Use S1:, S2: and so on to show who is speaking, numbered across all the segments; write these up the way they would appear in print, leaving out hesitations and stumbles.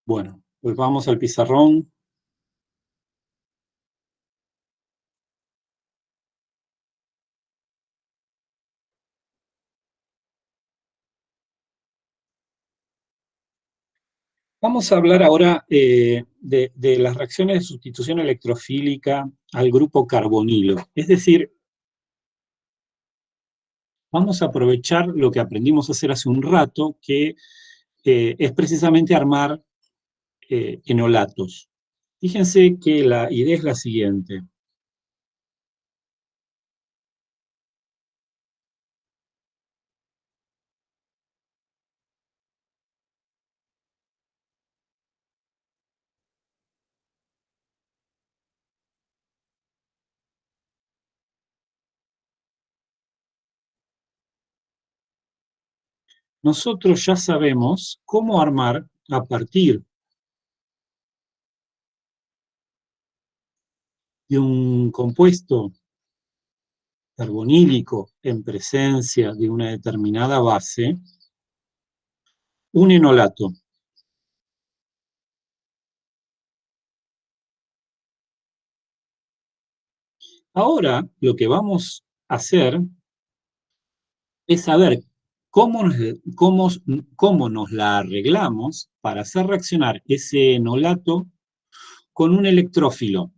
S1: Bueno, pues vamos al pizarrón. Vamos a hablar ahora de las reacciones de sustitución electrofílica al grupo carbonilo. Es decir, vamos a aprovechar lo que aprendimos a hacer hace un rato, que es precisamente armar enolatos. Fíjense que la idea es la siguiente. Nosotros ya sabemos cómo armar a partir de un compuesto carbonílico en presencia de una determinada base, un enolato. Ahora lo que vamos a hacer es saber cómo nos la arreglamos para hacer reaccionar ese enolato con un electrófilo.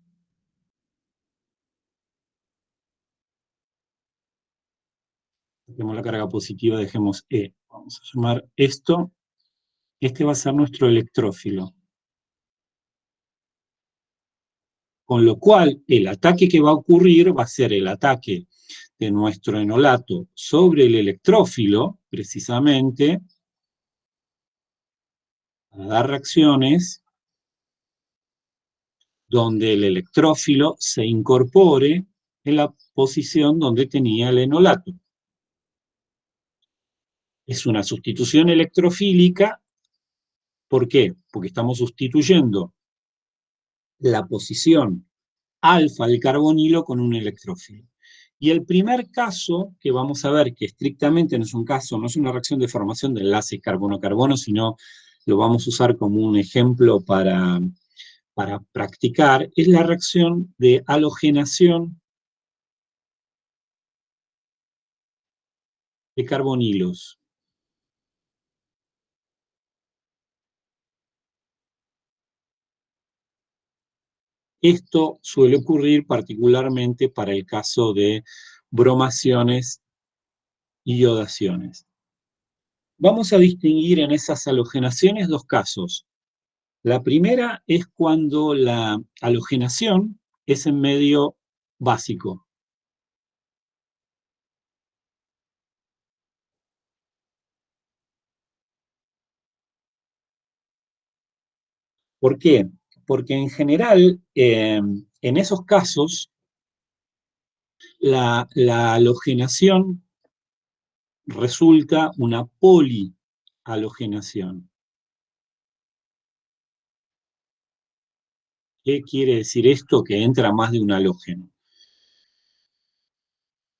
S1: Dejemos la carga positiva, dejemos E. Vamos a llamar esto, este va a ser nuestro electrófilo. Con lo cual, el ataque que va a ocurrir va a ser el ataque de nuestro enolato sobre el electrófilo, precisamente, para dar reacciones donde el electrófilo se incorpore en la posición donde tenía el enolato. Es una sustitución electrofílica. ¿Por qué? Porque estamos sustituyendo la posición alfa del carbonilo con un electrófilo. Y el primer caso que vamos a ver, que estrictamente no es un caso, no es una reacción de formación de enlace carbono-carbono, sino lo vamos a usar como un ejemplo para practicar, es la reacción de halogenación de carbonilos. Esto suele ocurrir particularmente para el caso de bromaciones y iodaciones. Vamos a distinguir en esas halogenaciones dos casos. La primera es cuando la halogenación es en medio básico. ¿Por qué? Porque en general, en esos casos, la halogenación resulta una polihalogenación. ¿Qué quiere decir esto? Que entra más de un halógeno.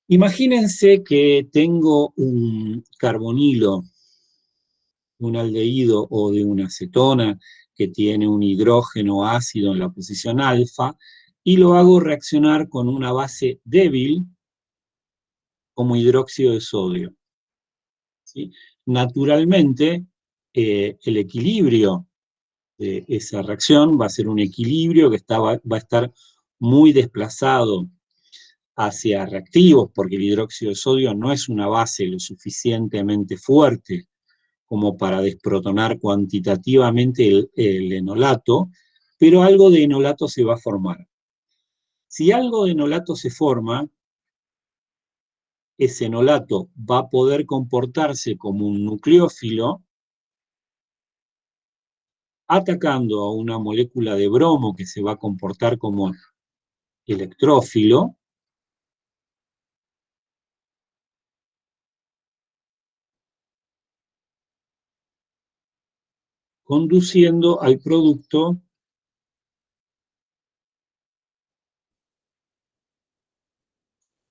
S1: Imagínense que tengo un carbonilo, un aldehído o de una acetona que tiene un hidrógeno ácido en la posición alfa y lo hago reaccionar con una base débil como hidróxido de sodio. ¿Sí? Naturalmente, el equilibrio de esa reacción va a ser un equilibrio que va a estar muy desplazado hacia reactivos, porque el hidróxido de sodio no es una base lo suficientemente fuerte como para desprotonar cuantitativamente el enolato, pero algo de enolato se va a formar. Si algo de enolato se forma, ese enolato va a poder comportarse como un nucleófilo atacando a una molécula de bromo que se va a comportar como electrófilo, conduciendo al producto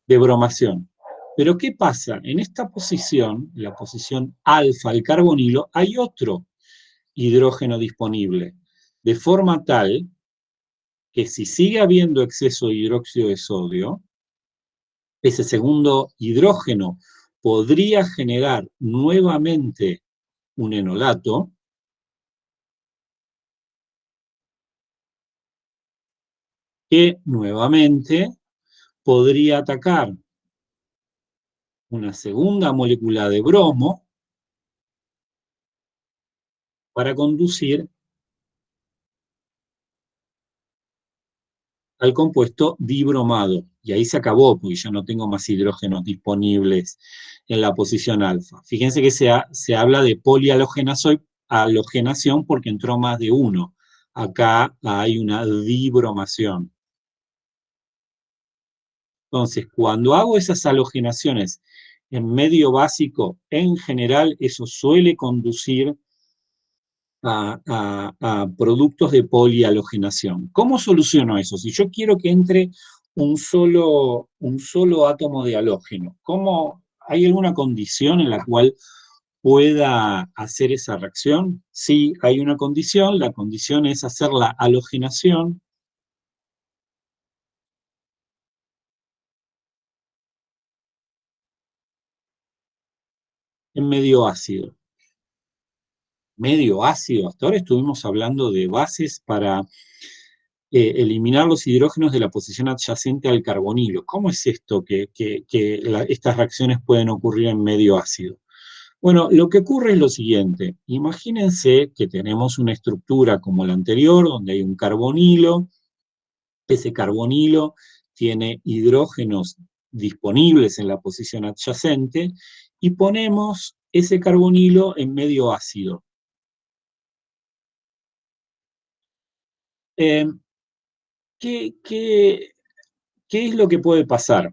S1: de bromación. Pero ¿qué pasa? En esta posición, la posición alfa del carbonilo, hay otro hidrógeno disponible, de forma tal que si sigue habiendo exceso de hidróxido de sodio, ese segundo hidrógeno podría generar nuevamente un enolato que nuevamente podría atacar una segunda molécula de bromo para conducir al compuesto dibromado. Y ahí se acabó, porque ya no tengo más hidrógenos disponibles en la posición alfa. Fíjense que se habla de halogenación porque entró más de uno. Acá hay una dibromación. Entonces, cuando hago esas halogenaciones en medio básico, en general eso suele conducir a productos de polihalogenación. ¿Cómo soluciono eso? Si yo quiero que entre un solo átomo de halógeno, ¿hay alguna condición en la cual pueda hacer esa reacción? Sí, hay una condición. La condición es hacer la halogenación en medio ácido. Medio ácido, hasta ahora estuvimos hablando de bases para eliminar los hidrógenos de la posición adyacente al carbonilo. ¿Cómo es esto estas reacciones pueden ocurrir en medio ácido? Bueno, lo que ocurre es lo siguiente. Imagínense que tenemos una estructura como la anterior, donde hay un carbonilo. Ese carbonilo tiene hidrógenos disponibles en la posición adyacente y ponemos ese carbonilo en medio ácido. Eh, ¿qué, qué, ¿Qué es lo que puede pasar?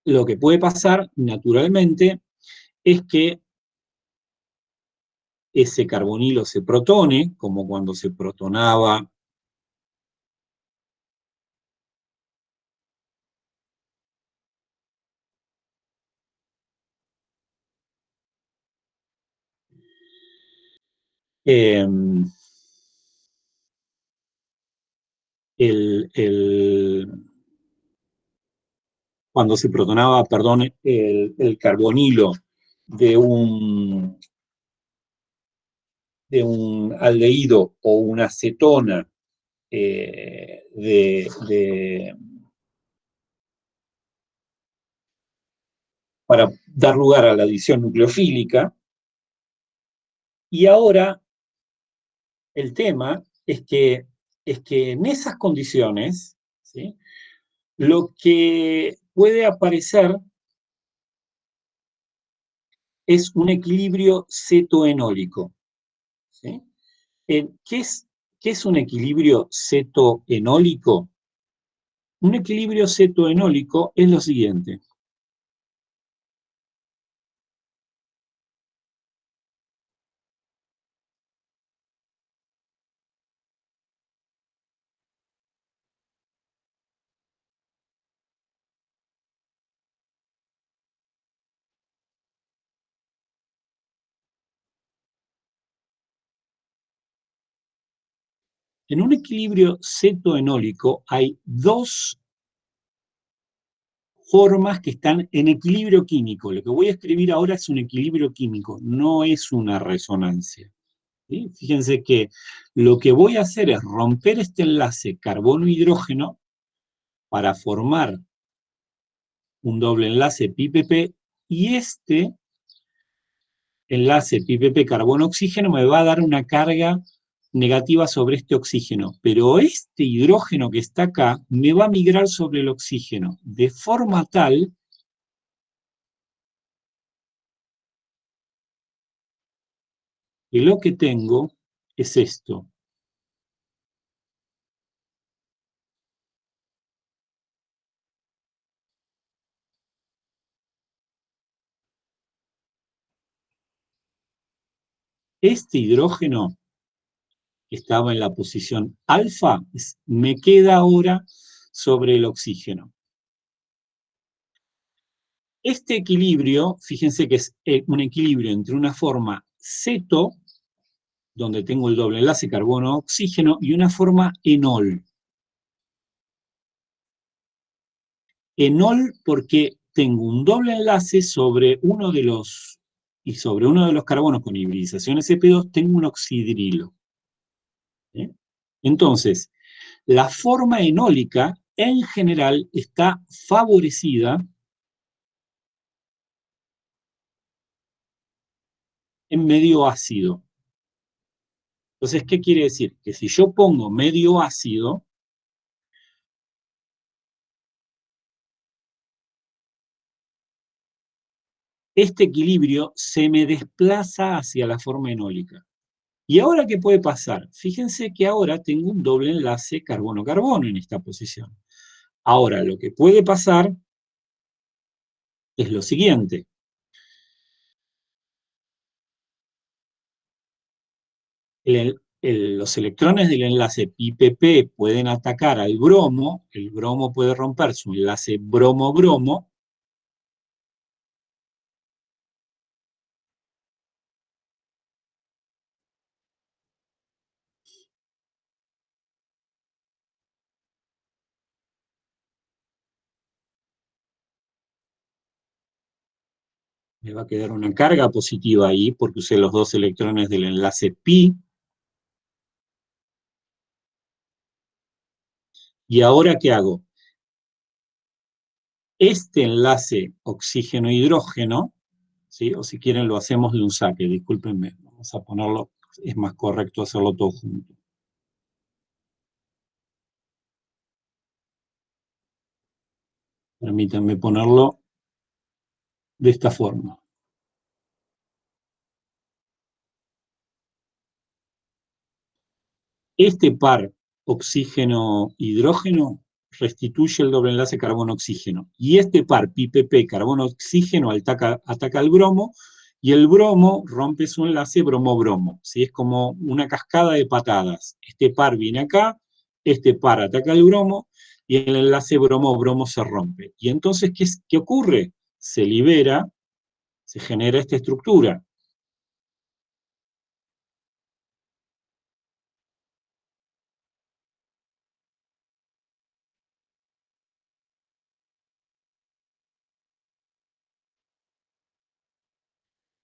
S1: Lo que puede pasar, naturalmente, es que ese carbonilo se protone, como cuando se protonaba eh, cuando se protonaba, perdón, el carbonilo de un aldehído o una acetona para dar lugar a la adición nucleofílica. Y ahora el tema es que en esas condiciones, ¿sí?, lo que puede aparecer es un equilibrio cetoenólico, ¿sí? ¿Qué es un equilibrio cetoenólico? Un equilibrio cetoenólico es lo siguiente. En un equilibrio cetoenólico hay dos formas que están en equilibrio químico. Lo que voy a escribir ahora es un equilibrio químico, no es una resonancia. ¿Sí? Fíjense que lo que voy a hacer es romper este enlace carbono-hidrógeno para formar un doble enlace pi-pp, y este enlace pi-pp carbono-oxígeno me va a dar una carga negativa sobre este oxígeno, pero este hidrógeno que está acá me va a migrar sobre el oxígeno, de forma tal que lo que tengo es esto. Este hidrógeno que estaba en la posición alfa me queda ahora sobre el oxígeno. Este equilibrio, fíjense que es un equilibrio entre una forma ceto donde tengo el doble enlace carbono-oxígeno, y una forma enol. Enol porque tengo un doble enlace sobre uno de los, y sobre uno de los carbonos con hibridización sp2 tengo un oxidrilo. ¿Eh? Entonces, la forma enólica en general está favorecida en medio ácido. Entonces, ¿qué quiere decir? Que si yo pongo medio ácido, este equilibrio se me desplaza hacia la forma enólica. ¿Y ahora qué puede pasar? Fíjense que ahora tengo un doble enlace carbono-carbono en esta posición. Ahora, lo que puede pasar es lo siguiente. Los electrones del enlace pi-pp pueden atacar al bromo, el bromo puede romper su enlace bromo-bromo, me va a quedar una carga positiva ahí, porque usé los dos electrones del enlace pi. ¿Y ahora qué hago? Este enlace oxígeno-hidrógeno, ¿sí? O si quieren lo hacemos de un saque, discúlpenme, vamos a ponerlo, es más correcto hacerlo todo junto. Permítanme ponerlo de esta forma. Este par oxígeno-hidrógeno restituye el doble enlace carbono-oxígeno. Y este par pi-pp carbono-oxígeno ataca al bromo, y el bromo rompe su enlace bromo-bromo. ¿Sí? Es como una cascada de patadas. Este par viene acá, este par ataca al bromo, y el enlace bromo-bromo se rompe. Y entonces, ¿qué ocurre? Se libera, se genera esta estructura.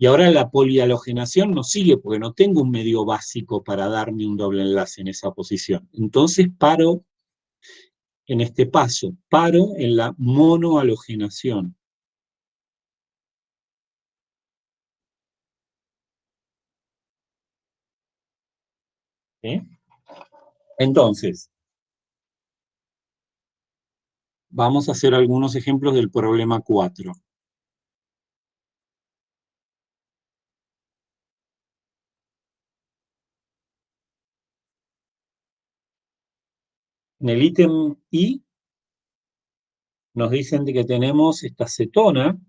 S1: Y ahora la polialogenación no sigue porque no tengo un medio básico para darme un doble enlace en esa posición. Entonces paro en este paso, paro en la monohalogenación. ¿Eh? Entonces, vamos a hacer algunos ejemplos del problema 4. En el ítem I nos dicen que tenemos esta cetona,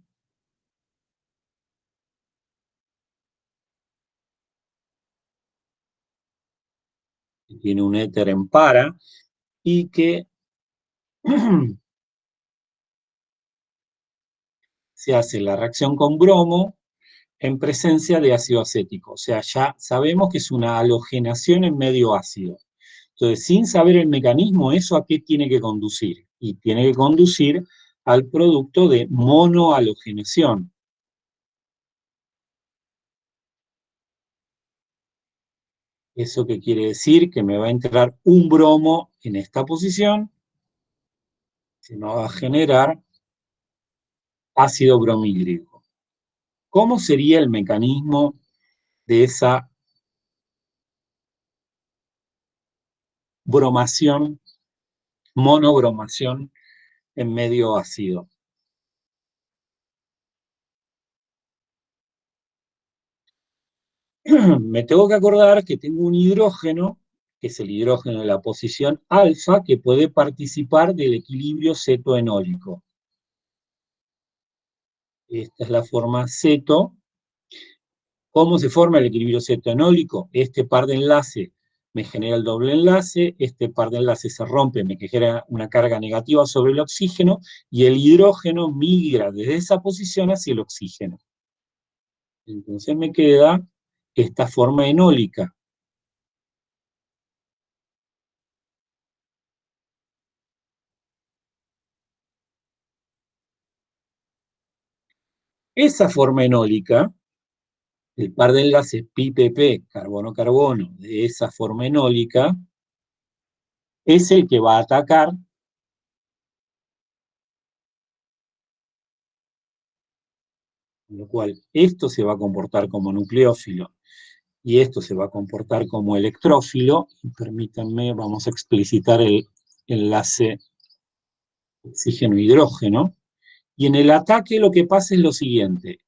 S1: que tiene un éter en para, y que se hace la reacción con bromo en presencia de ácido acético. O sea, ya sabemos que es una halogenación en medio ácido. Entonces, sin saber el mecanismo, ¿eso a qué tiene que conducir? Y tiene que conducir al producto de monohalogenación. ¿Eso qué quiere decir? Que me va a entrar un bromo en esta posición, se me va a generar ácido bromhídrico. ¿Cómo sería el mecanismo de esa bromación, monobromación en medio ácido? Me tengo que acordar que tengo un hidrógeno, que es el hidrógeno de la posición alfa, que puede participar del equilibrio cetoenólico. Esta es la forma ceto. ¿Cómo se forma el equilibrio cetoenólico? Este par de enlace me genera el doble enlace, este par de enlaces se rompe, me genera una carga negativa sobre el oxígeno, y el hidrógeno migra desde esa posición hacia el oxígeno. Entonces me queda esta forma enólica. Esa forma enólica, el par de enlaces pi-pp, carbono-carbono, de esa forma enólica, es el que va a atacar, con lo cual esto se va a comportar como nucleófilo y esto se va a comportar como electrófilo. Y permítanme, vamos a explicitar el enlace oxígeno-hidrógeno. Y en el ataque lo que pasa es lo siguiente: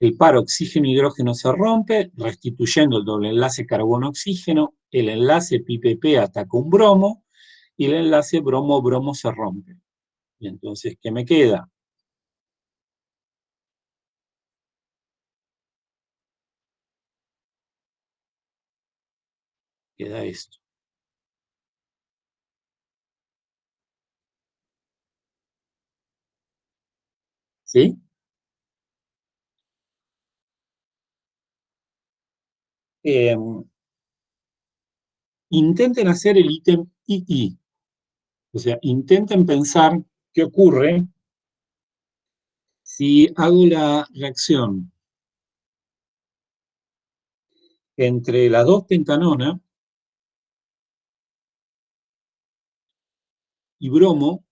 S1: el par oxígeno-hidrógeno se rompe, restituyendo el doble enlace carbono-oxígeno, el enlace pi-pp ataca un bromo, y el enlace bromo-bromo se rompe. Y entonces, ¿qué me queda? Queda esto. ¿Sí? Eh, Intenten hacer el ítem II. O sea, intenten pensar qué ocurre si hago la reacción entre la 2-pentanona y bromo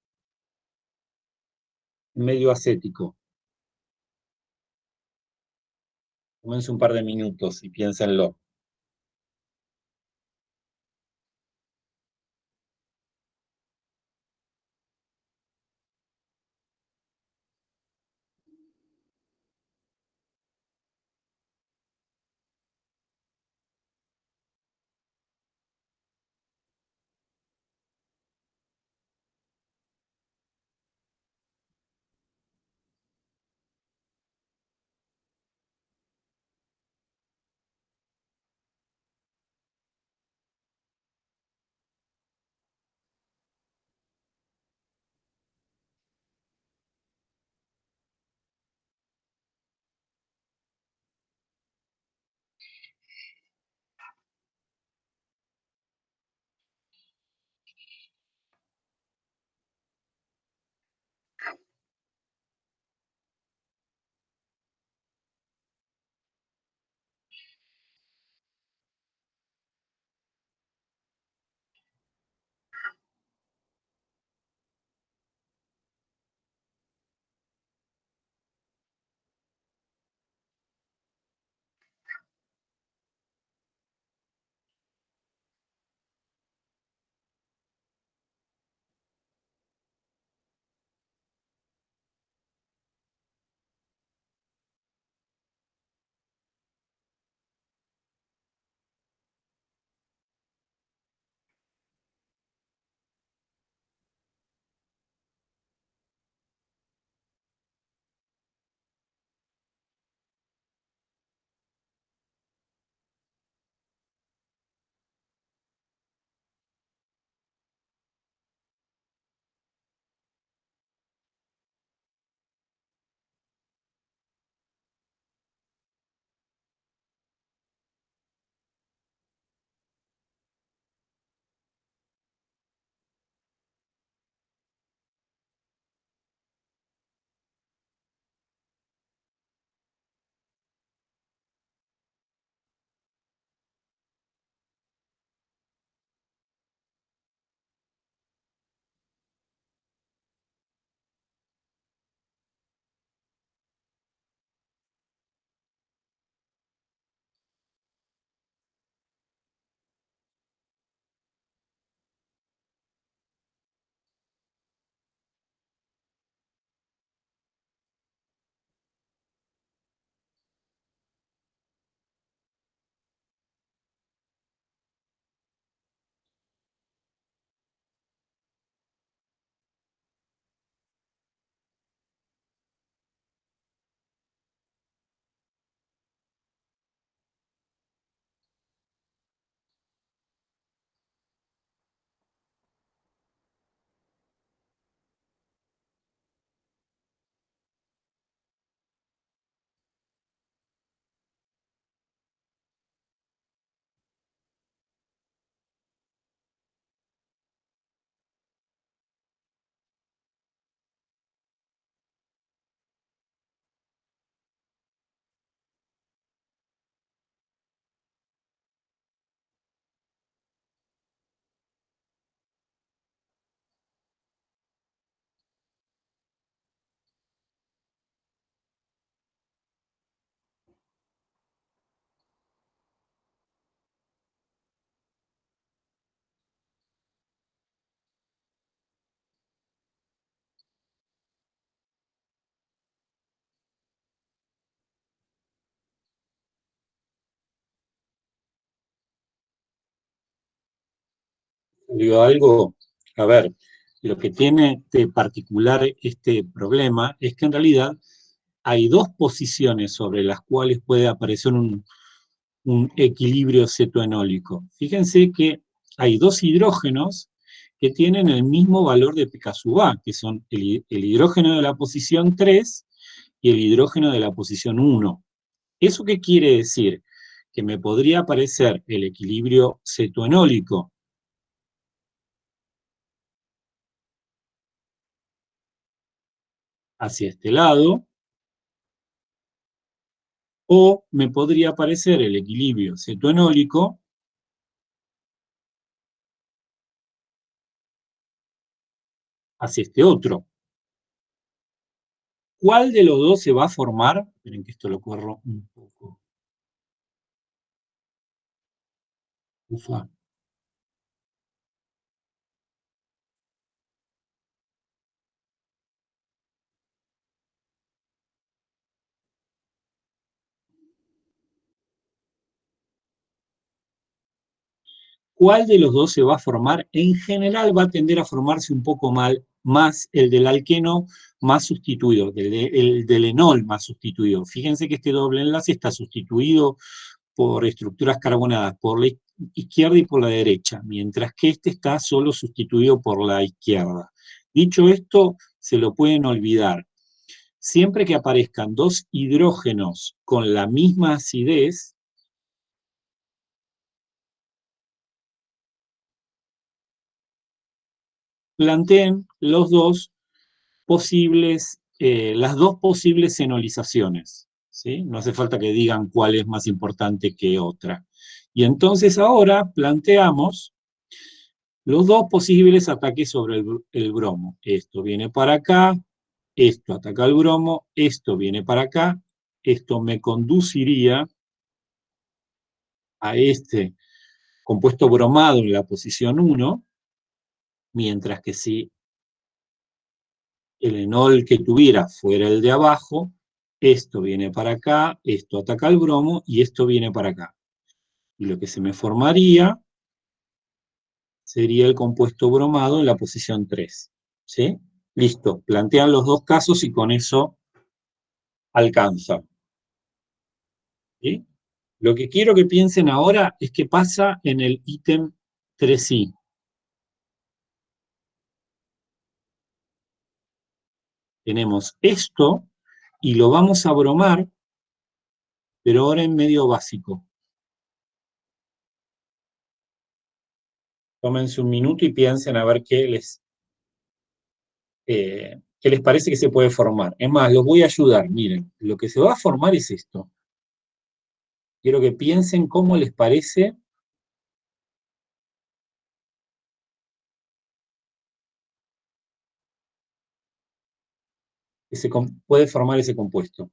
S1: en medio acético. Tómense un par de minutos y piénsenlo. Digo algo, a ver, lo que tiene de particular este problema es que en realidad hay dos posiciones sobre las cuales puede aparecer un equilibrio cetoenólico. Fíjense que hay dos hidrógenos que tienen el mismo valor de pK sub A, que son el hidrógeno de la posición 3 y el hidrógeno de la posición 1. ¿Eso qué quiere decir? Que me podría aparecer el equilibrio cetoenólico hacia este lado, o me podría aparecer el equilibrio cetoenólico hacia este otro. ¿Cuál de los dos se va a formar? Esperen que esto lo corro un poco. Ufa. ¿Cuál de los dos se va a formar? En general va a tender a formarse un poco más el del alqueno más sustituido, el del enol más sustituido. Fíjense que este doble enlace está sustituido por estructuras carbonadas por la izquierda y por la derecha, mientras que este está solo sustituido por la izquierda. Dicho esto, se lo pueden olvidar. Siempre que aparezcan dos hidrógenos con la misma acidez, planteen las dos posibles enolizaciones. ¿Sí? No hace falta que digan cuál es más importante que otra. Y entonces ahora planteamos los dos posibles ataques sobre el bromo. Esto viene para acá, esto ataca al bromo, esto viene para acá, esto me conduciría a este compuesto bromado en la posición 1, mientras que si el enol que tuviera fuera el de abajo, esto viene para acá, esto ataca al bromo y esto viene para acá. Y lo que se me formaría sería el compuesto bromado en la posición 3. ¿Sí? Listo, plantean los dos casos y con eso alcanza. ¿Sí? Lo que quiero que piensen ahora es qué pasa en el ítem 3i. Tenemos esto y lo vamos a bromar, pero ahora en medio básico. Tómense un minuto y piensen a ver qué les parece que se puede formar. Es más, los voy a ayudar. Miren, lo que se va a formar es esto. Quiero que piensen cómo les parece que se puede formar ese compuesto.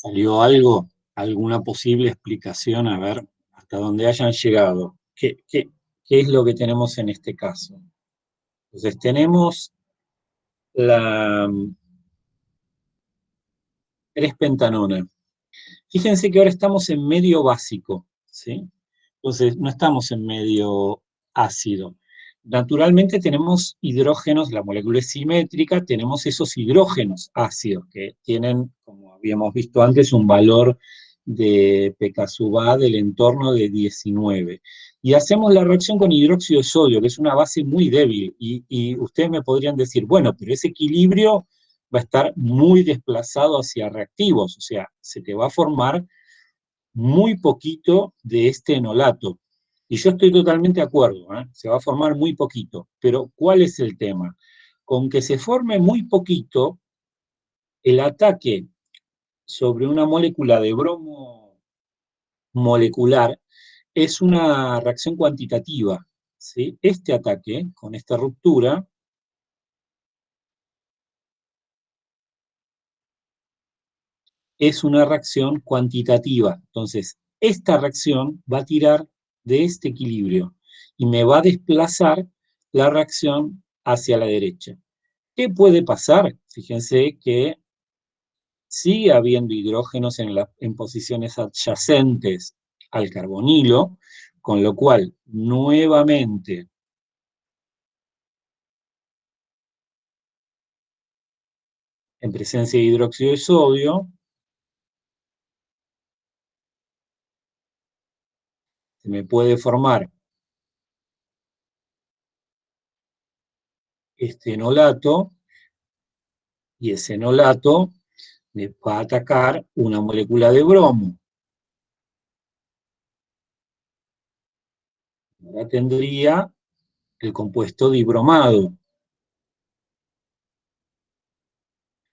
S1: ¿Salió algo? ¿Alguna posible explicación? A ver, hasta dónde hayan llegado. ¿Qué es lo que tenemos en este caso? Entonces tenemos la 3-pentanona. Fíjense que ahora estamos en medio básico, ¿sí? Entonces no estamos en medio ácido. Naturalmente tenemos hidrógenos, la molécula es simétrica, tenemos esos hidrógenos ácidos que tienen, como habíamos visto antes, un valor de pK sub A del entorno de 19. Y hacemos la reacción con hidróxido de sodio, que es una base muy débil. Y ustedes me podrían decir, bueno, pero ese equilibrio va a estar muy desplazado hacia reactivos, o sea, se te va a formar muy poquito de este enolato. Y yo estoy totalmente de acuerdo, ¿eh? Se va a formar muy poquito. Pero ¿cuál es el tema? Con que se forme muy poquito, el ataque sobre una molécula de bromo molecular es una reacción cuantitativa, ¿sí? Este ataque, con esta ruptura, es una reacción cuantitativa. Entonces, esta reacción va a tirar de este equilibrio y me va a desplazar la reacción hacia la derecha. ¿Qué puede pasar? Fíjense que sigue habiendo hidrógenos en posiciones adyacentes al carbonilo, con lo cual, nuevamente, en presencia de hidróxido de sodio, se me puede formar este enolato, y ese enolato me va a atacar una molécula de bromo. Ahora tendría el compuesto dibromado,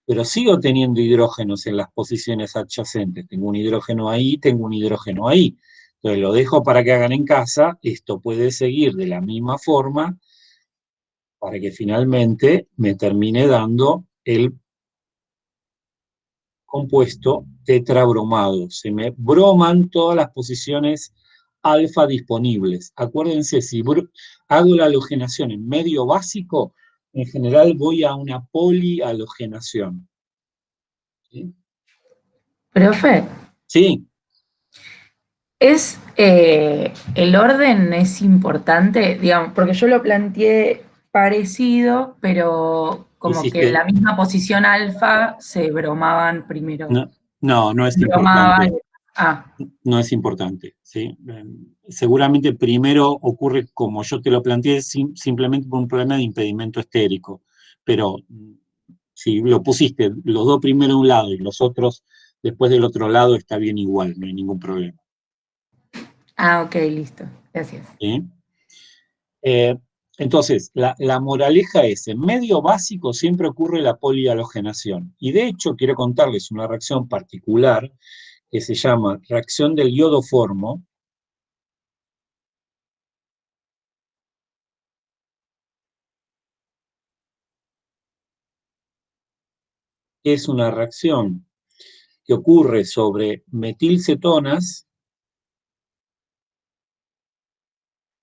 S1: pero sigo teniendo hidrógenos en las posiciones adyacentes. Tengo un hidrógeno ahí, tengo un hidrógeno ahí. Entonces lo dejo para que hagan en casa. Esto puede seguir de la misma forma para que finalmente me termine dando el compuesto tetrabromado. Se me broman todas las posiciones alfa disponibles. Acuérdense, si hago la halogenación en medio básico, en general voy a una polihalogenación. ¿Sí?
S2: Profe,
S1: Sí,
S2: el orden es importante, digamos, porque yo lo planteé parecido, pero como que en
S1: hiciste.
S2: la misma posición alfa se bromaban primero.
S1: No, no, no es
S2: Bromaba
S1: importante.
S2: y- ah,
S1: No es importante, ¿sí? Seguramente primero ocurre como yo te lo planteé, simplemente por un problema de impedimento estérico. Pero si lo pusiste los dos primero a un lado y los otros después del otro lado, está bien igual, no hay ningún problema.
S2: ok, listo. Gracias.
S1: ¿Sí? Eh, entonces, la moraleja es, en medio básico siempre ocurre la polihalogenación. Y de hecho, quiero contarles una reacción particular que se llama reacción del iodoformo, que es una reacción que ocurre sobre metilcetonas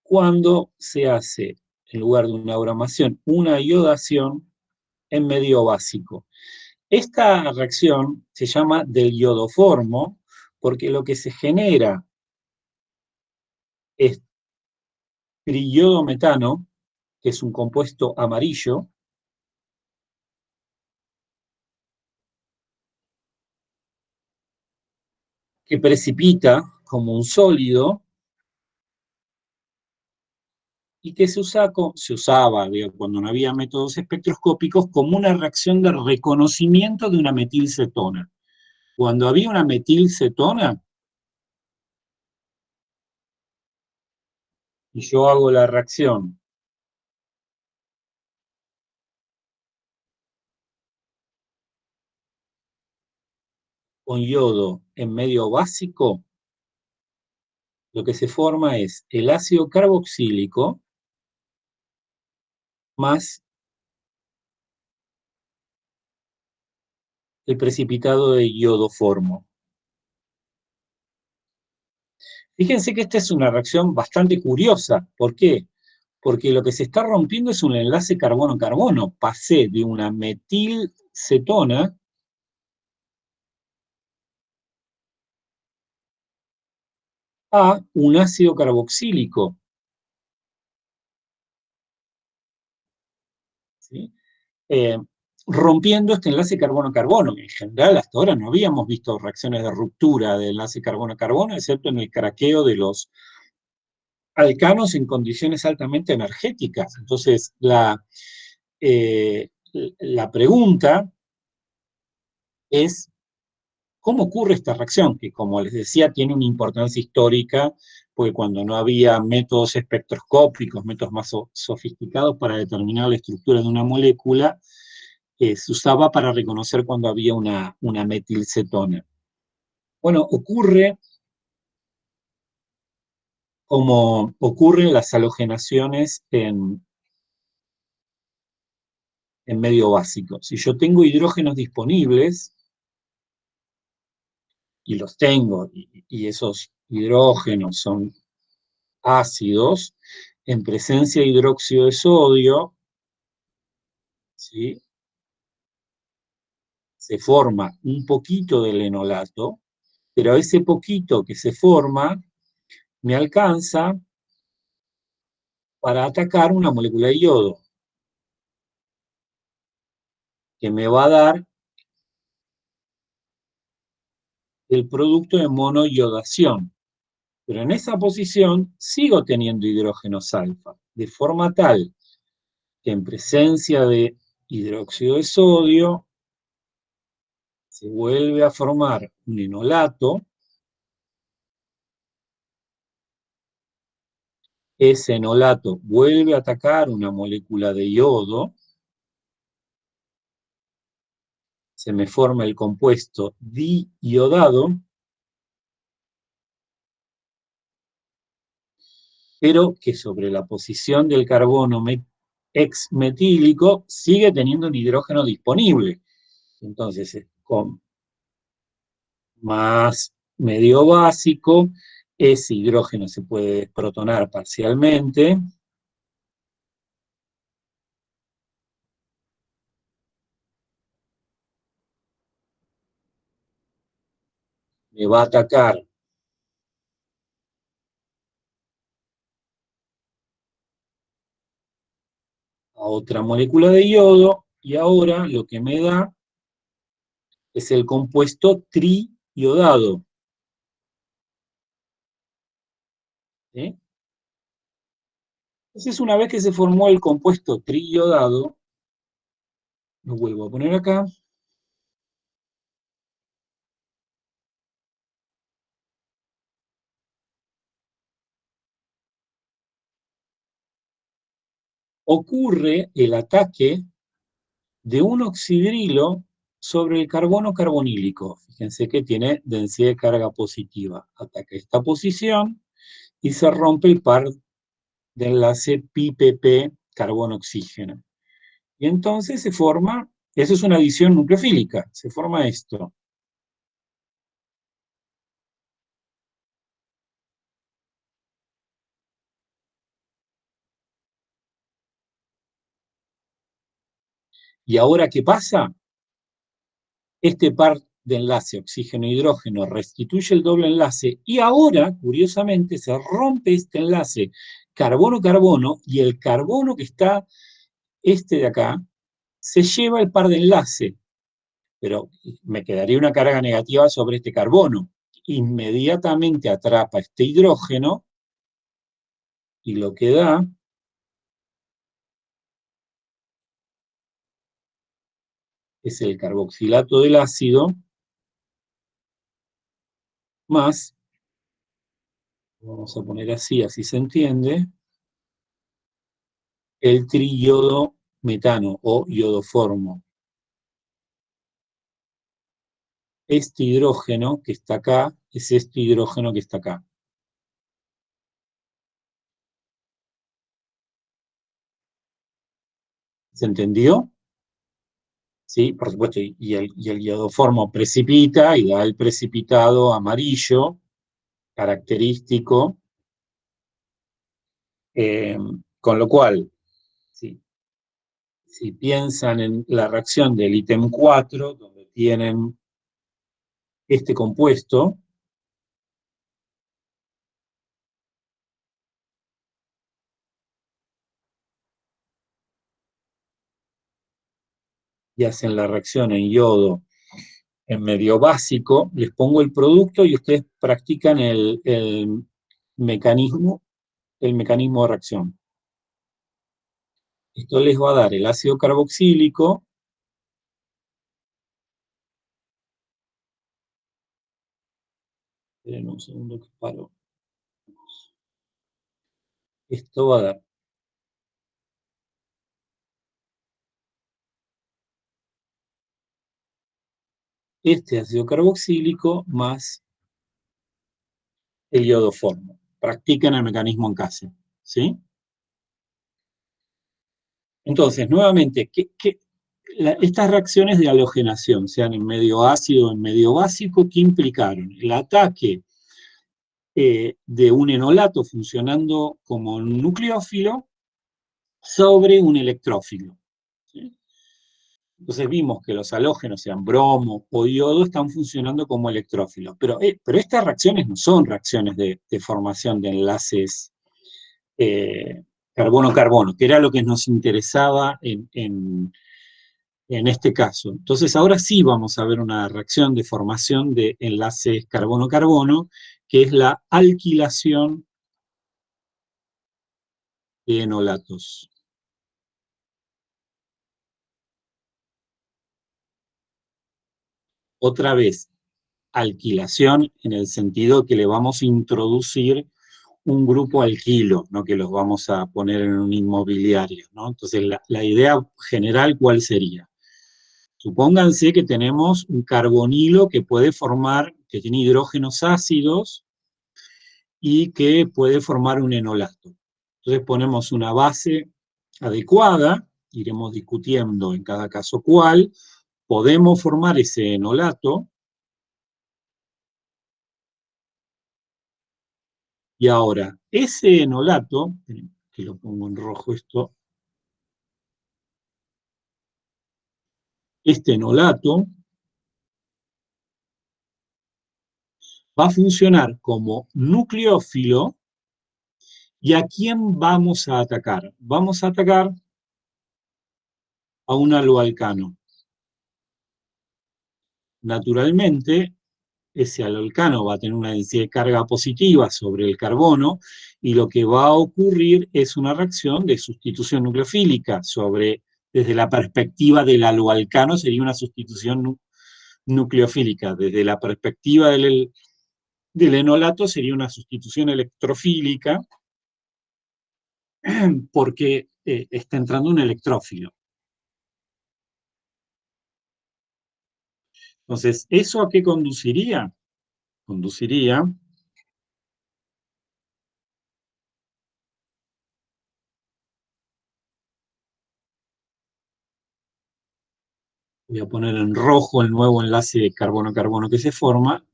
S1: cuando se hace, en lugar de una bromación, una iodación en medio básico. Esta reacción se llama del iodoformo porque lo que se genera es triiodometano, que es un compuesto amarillo, que precipita como un sólido y que se usaba, digo, cuando no había métodos espectroscópicos, como una reacción de reconocimiento de una metilcetona. Cuando había una metilcetona, y yo hago la reacción con yodo en medio básico, lo que se forma es el ácido carboxílico más el precipitado de iodoformo. Fíjense que esta es una reacción bastante curiosa. ¿Por qué? Porque lo que se está rompiendo es un enlace carbono-carbono. Pasé de una metilcetona a un ácido carboxílico, ¿sí? Eh, rompiendo este enlace carbono-carbono. En general, hasta ahora no habíamos visto reacciones de ruptura del enlace carbono-carbono, excepto en el craqueo de los alcanos en condiciones altamente energéticas. Entonces, la pregunta es, ¿cómo ocurre esta reacción? Que, como les decía, tiene una importancia histórica, porque cuando no había métodos espectroscópicos, métodos más sofisticados para determinar la estructura de una molécula, se usaba para reconocer cuando había una metilcetona. Bueno, ocurre como ocurren las halogenaciones en medio básico. Si yo tengo hidrógenos disponibles, y los tengo, y esos hidrógenos son ácidos, en presencia de hidróxido de sodio, ¿sí?, se forma un poquito del enolato, pero ese poquito que se forma me alcanza para atacar una molécula de yodo, que me va a dar el producto de monoyodación. Pero en esa posición sigo teniendo hidrógenos alfa, de forma tal que en presencia de hidróxido de sodio se vuelve a formar un enolato. Ese enolato vuelve a atacar una molécula de yodo, se me forma el compuesto diiodado, pero que sobre la posición del carbono exmetílico sigue teniendo un hidrógeno disponible. Entonces, con más medio básico, ese hidrógeno se puede desprotonar parcialmente, me va a atacar a otra molécula de yodo, y ahora lo que me da es el compuesto triiodado, ¿sí? Entonces, una vez que se formó el compuesto triiodado, lo vuelvo a poner acá, ocurre el ataque de un oxidrilo sobre el carbono carbonílico. Fíjense que tiene densidad de carga positiva. Ataca esta posición y se rompe el par de enlace pi-pp carbono-oxígeno. Y entonces se forma, eso es una adición nucleofílica, se forma esto. ¿Y ahora qué pasa? Este par de enlace oxígeno-hidrógeno restituye el doble enlace y ahora, curiosamente, se rompe este enlace carbono-carbono y el carbono que está, este de acá, se lleva el par de enlace, pero me quedaría una carga negativa sobre este carbono. Inmediatamente atrapa este hidrógeno y lo que da es el carboxilato del ácido más, vamos a poner así, así se entiende, el triyodo metano o iodoformo. Este hidrógeno que está acá es este hidrógeno que está acá. ¿Se entendió? Sí, por supuesto, y el iodoformo precipita y da el precipitado amarillo, característico, con lo cual, si piensan en la reacción del ítem 4, donde tienen este compuesto, y hacen la reacción en yodo en medio básico, les pongo el producto y ustedes practican el mecanismo de reacción. Esto les va a dar el ácido carboxílico, esperen un segundo que paro. Esto va a dar este ácido carboxílico más el iodoformo. Practiquen el mecanismo en casa, ¿sí? Entonces, nuevamente, estas reacciones de halogenación, sean en medio ácido o en medio básico, ¿qué implicaron? El ataque de un enolato funcionando como un nucleófilo sobre un electrófilo, ¿sí? Entonces vimos que los halógenos, sean bromo o yodo, están funcionando como electrófilos. Pero estas reacciones no son reacciones de formación de enlaces carbono-carbono, que era lo que nos interesaba en este caso. Entonces ahora sí vamos a ver una reacción de formación de enlaces carbono-carbono, que es la alquilación de enolatos. Otra vez, alquilación en el sentido que le vamos a introducir un grupo alquilo, no que los vamos a poner en un inmobiliario, ¿no? Entonces, la idea general, ¿cuál sería? Supónganse que tenemos un carbonilo que puede formar, que tiene hidrógenos ácidos y que puede formar un enolato. Entonces ponemos una base adecuada, iremos discutiendo en cada caso cuál, podemos formar ese enolato. Y ahora, ese enolato, que lo pongo en rojo esto, este enolato va a funcionar como nucleófilo. ¿Y a quién vamos a atacar? Vamos a atacar a un aloalcano. Naturalmente, ese aloalcano va a tener una densidad de carga positiva sobre el carbono y lo que va a ocurrir es una reacción de sustitución nucleofílica desde la perspectiva del aloalcano sería una sustitución nucleofílica, desde la perspectiva del enolato sería una sustitución electrofílica porque está entrando un electrófilo. Entonces, ¿eso a qué conduciría? Conduciría voy a poner en rojo el nuevo enlace de carbono-carbono que se forma.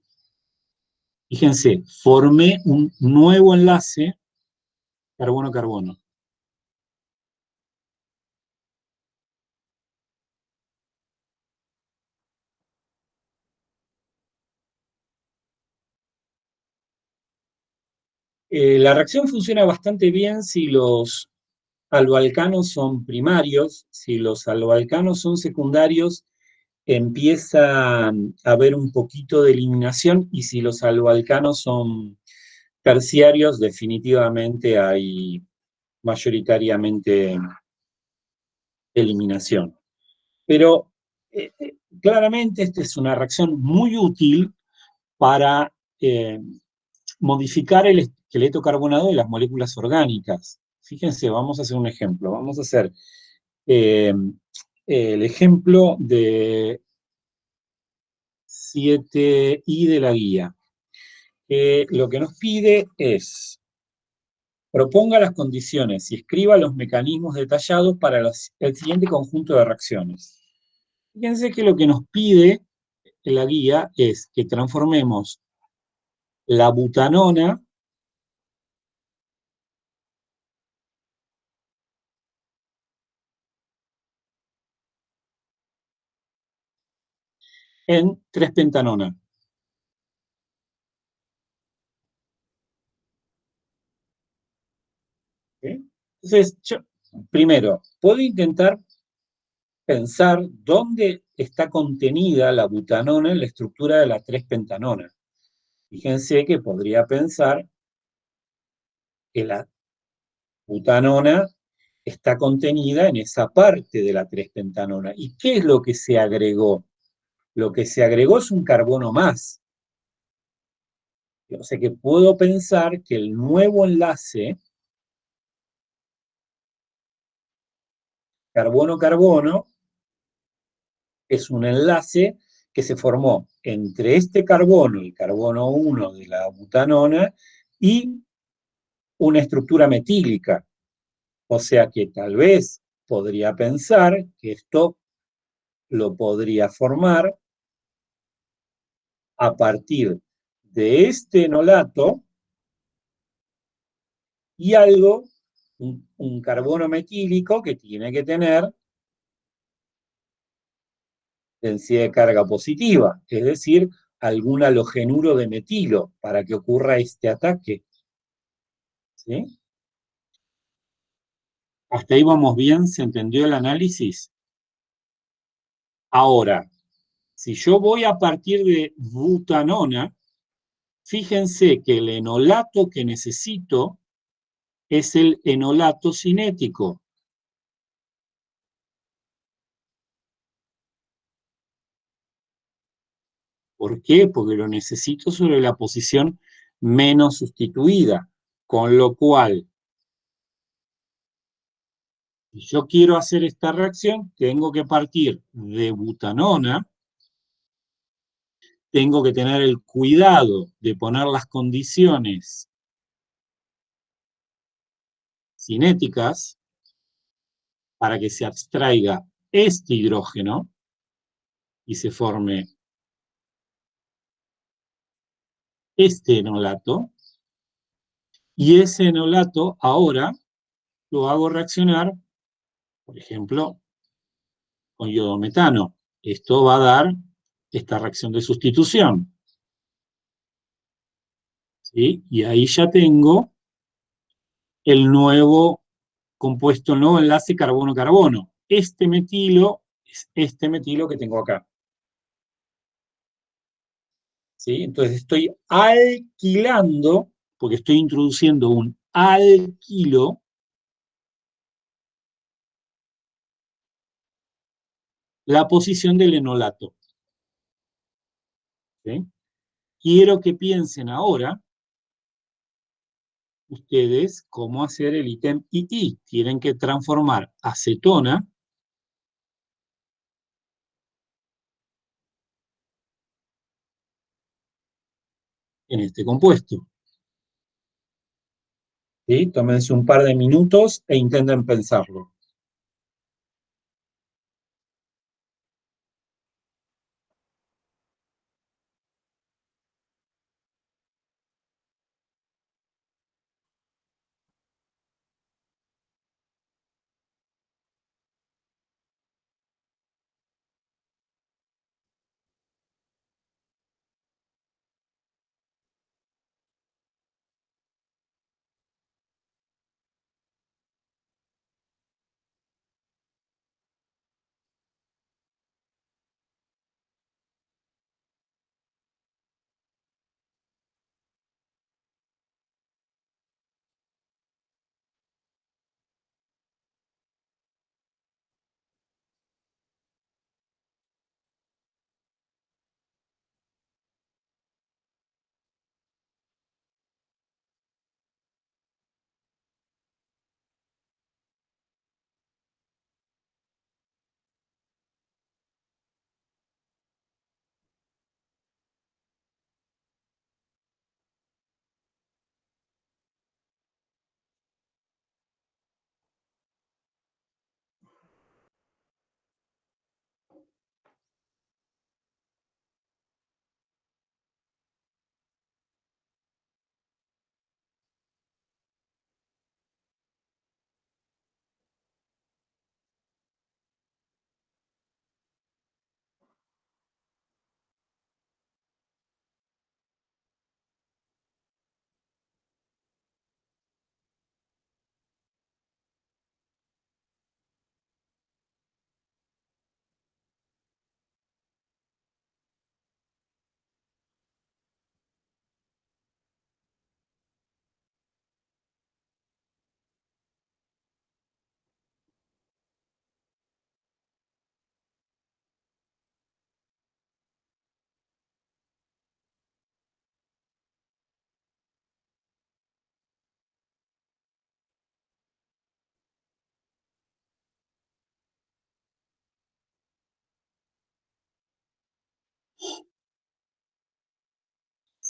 S1: Fíjense, formé un nuevo enlace carbono-carbono. La reacción funciona bastante bien si los aloalcanos son primarios, si los aloalcanos son secundarios, empieza a haber un poquito de eliminación, y si los aloalcanos son terciarios, definitivamente hay mayoritariamente eliminación. Pero claramente esta es una reacción muy útil para modificar el esqueleto carbonado de las moléculas orgánicas. Fíjense, vamos a hacer un ejemplo. Vamos a hacer el ejemplo de 7i de la guía. Lo que nos pide es proponga las condiciones y escriba los mecanismos detallados para el siguiente conjunto de reacciones. Fíjense que lo que nos pide en la guía es que transformemos la butanona en 3-pentanona. ¿Sí? Entonces, yo, primero, puedo intentar pensar dónde está contenida la butanona en la estructura de la 3-pentanona. Fíjense que podría pensar que la butanona está contenida en esa parte de la 3-pentanona. ¿Y qué es lo que se agregó? Lo que se agregó es un carbono más. O sea que puedo pensar que el nuevo enlace carbono-carbono es un enlace que se formó entre este carbono, el carbono 1 de la butanona, y una estructura metílica. O sea que tal vez podría pensar que esto lo podría formar a partir de este enolato y algo, un carbono metílico que tiene que tener densidad de carga positiva, es decir, algún halogenuro de metilo para que ocurra este ataque. ¿Sí? Hasta ahí vamos bien, ¿se entendió el análisis? Ahora, si yo voy a partir de butanona, fíjense que el enolato que necesito es el enolato cinético. ¿Por qué? Porque lo necesito sobre la posición menos sustituida. Con lo cual, si yo quiero hacer esta reacción, tengo que partir de butanona, tengo que tener el cuidado de poner las condiciones cinéticas para que se abstraiga este hidrógeno y se forme este enolato, y ese enolato ahora lo hago reaccionar, por ejemplo, con iodometano. Esto va a dar esta reacción de sustitución. ¿Sí? Y ahí ya tengo el nuevo compuesto, el nuevo enlace carbono-carbono. Este metilo es este metilo que tengo acá. ¿Sí? Entonces estoy alquilando, porque estoy introduciendo un alquilo, la posición del enolato. ¿Sí? Quiero que piensen ahora ustedes cómo hacer el ítem II. Tienen que transformar acetona en este compuesto. ¿Sí? Tómense un par de minutos e intenten pensarlo.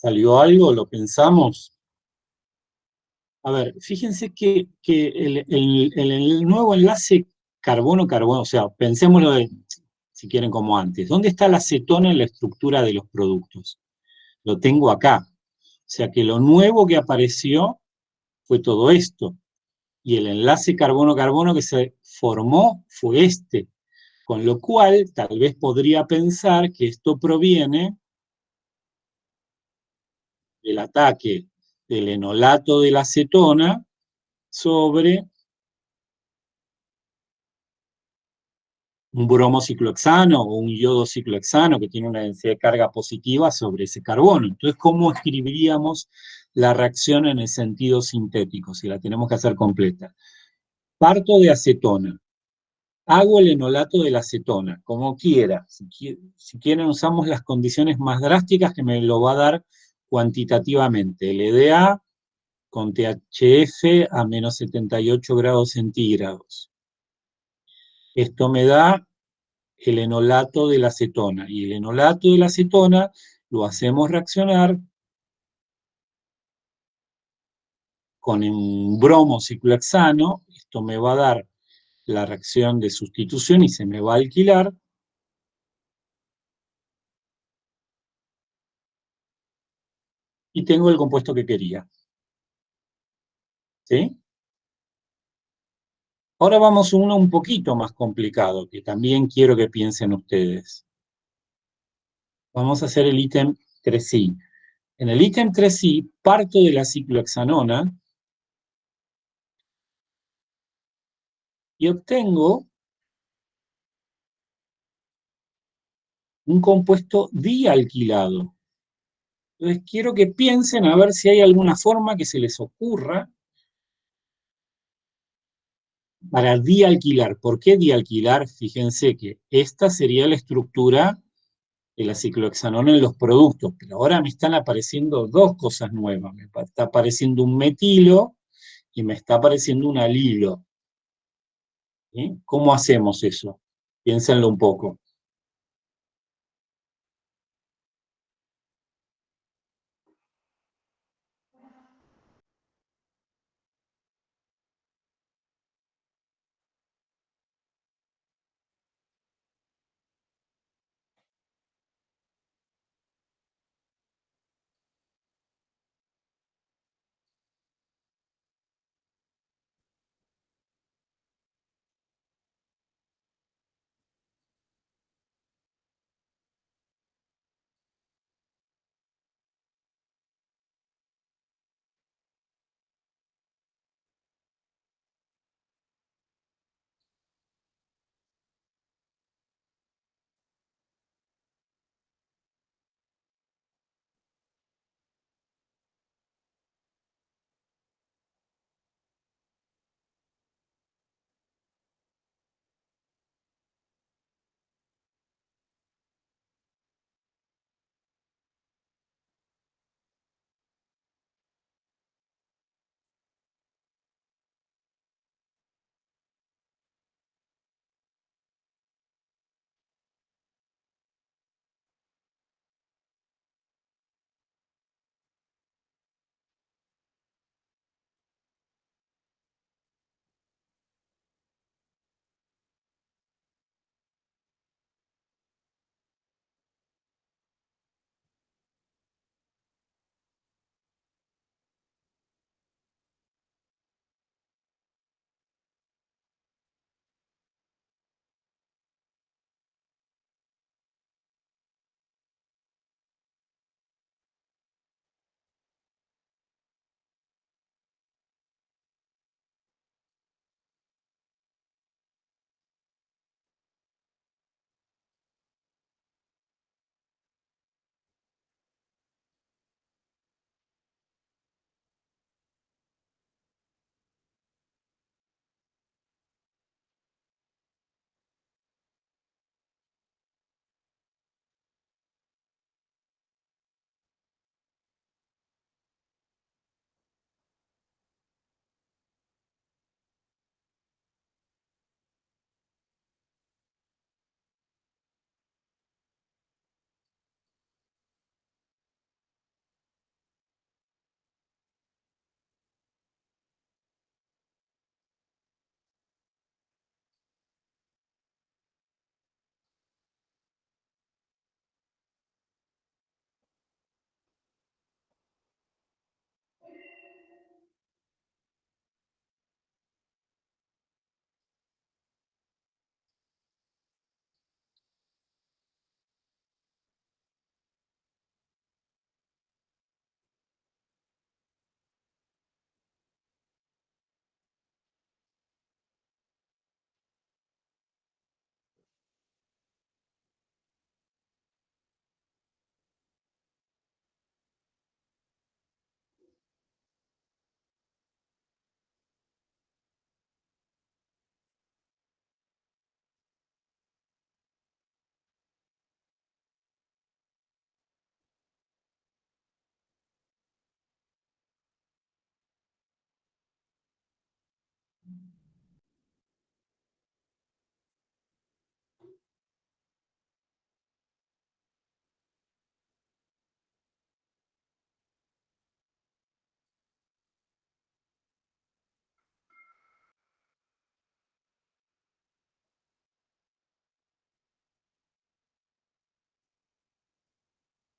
S1: ¿Salió algo? ¿Lo pensamos? A ver, fíjense que el nuevo enlace carbono-carbono, o sea, pensémoslo si quieren como antes. ¿Dónde está la acetona en la estructura de los productos? Lo tengo acá. O sea que lo nuevo que apareció fue todo esto. Y el enlace carbono-carbono que se formó fue este. Con lo cual, tal vez podría pensar que esto proviene del ataque del enolato de la acetona sobre un bromociclohexano o un iodo-ciclohexano que tiene una densidad de carga positiva sobre ese carbono. Entonces, ¿cómo escribiríamos la reacción en el sentido sintético si la tenemos que hacer completa? Parto de acetona. Hago el enolato de la acetona, como quiera. Si quieren, usamos las condiciones más drásticas que me lo va a dar cuantitativamente. LDA con THF a menos 78 grados centígrados. Esto me da el enolato de la acetona. Y el enolato de la acetona lo hacemos reaccionar con un bromociclohexano. Esto me va a dar la reacción de sustitución y se me va a alquilar. Y tengo el compuesto que quería. ¿Sí? Ahora vamos a uno un poquito más complicado, que también quiero que piensen ustedes. Vamos a hacer el ítem 3i. En el ítem 3i parto de la ciclohexanona y obtengo un compuesto dialquilado. Entonces quiero que piensen a ver si hay alguna forma que se les ocurra para dialquilar. ¿Por qué dialquilar? Fíjense que esta sería la estructura de la ciclohexanona en los productos, pero ahora me están apareciendo dos cosas nuevas. Me está apareciendo un metilo y me está apareciendo un alilo. ¿Sí? ¿Cómo hacemos eso? Piénsenlo un poco.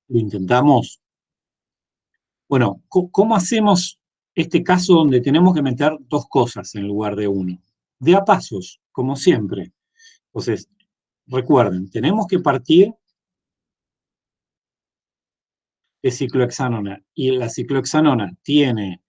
S1: ¿Lo intentamos? Bueno, ¿cómo hacemos este caso donde tenemos que meter dos cosas en lugar de uno? De a pasos, como siempre. Entonces, recuerden, tenemos que partir de ciclohexanona y la ciclohexanona tiene